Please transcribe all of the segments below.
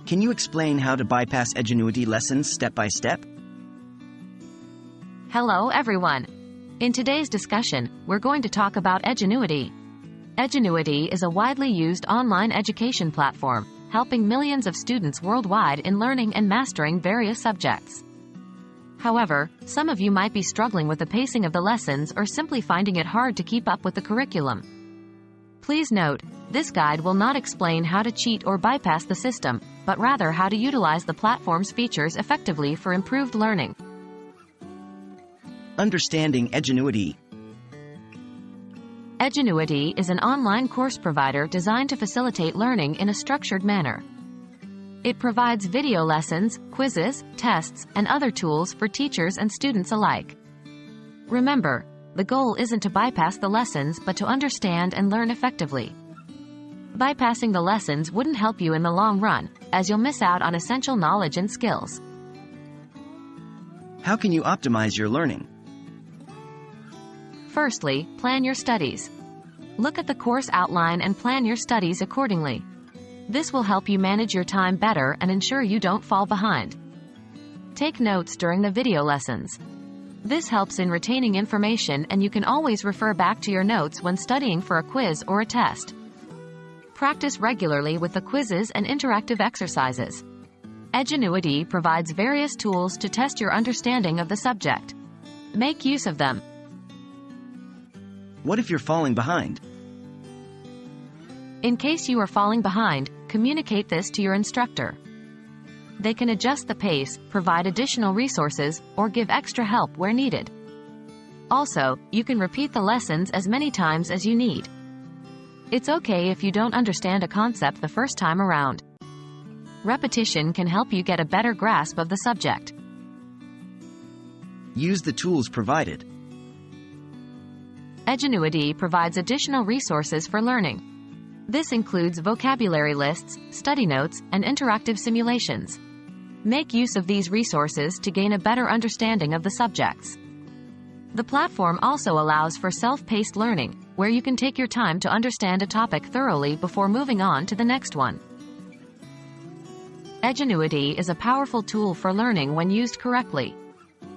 Can you explain how to bypass Edgenuity lessons step by step? Hello everyone. In today's discussion, we're going to talk about Edgenuity. Edgenuity is a widely used online education platform, helping millions of students worldwide in learning and mastering various subjects. However, some of you might be struggling with the pacing of the lessons or simply finding it hard to keep up with the curriculum. Please note, this guide will not explain how to cheat or bypass the system, but rather how to utilize the platform's features effectively for improved learning. Understanding Edgenuity. Edgenuity is an online course provider designed to facilitate learning in a structured manner. It provides video lessons, quizzes, tests, and other tools for teachers and students alike. Remember, the goal isn't to bypass the lessons but to understand and learn effectively. Bypassing the lessons wouldn't help you in the long run, as you'll miss out on essential knowledge and skills. How can you optimize your learning? Firstly, plan your studies. Look at the course outline and plan your studies accordingly. This will help you manage your time better and ensure you don't fall behind. Take notes during the video lessons. This helps in retaining information, and you can always refer back to your notes when studying for a quiz or a test. Practice regularly with the quizzes and interactive exercises. Edgenuity provides various tools to test your understanding of the subject. Make use of them. What if you're falling behind? In case you are falling behind, communicate this to your instructor. They can adjust the pace, provide additional resources, or give extra help where needed. Also, you can repeat the lessons as many times as you need. It's okay if you don't understand a concept the first time around. Repetition can help you get a better grasp of the subject. Use the tools provided. Edgenuity provides additional resources for learning. This includes vocabulary lists, study notes, and interactive simulations. Make use of these resources to gain a better understanding of the subjects. The platform also allows for self-paced learning, where you can take your time to understand a topic thoroughly before moving on to the next one. Edgenuity is a powerful tool for learning when used correctly.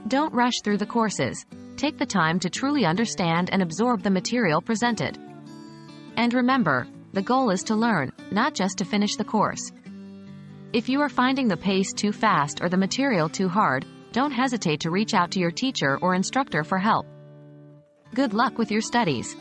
Don't rush through the courses. Take the time to truly understand and absorb the material presented. And remember, the goal is to learn, not just to finish the course. If you are finding the pace too fast or the material too hard, don't hesitate to reach out to your teacher or instructor for help. Good luck with your studies.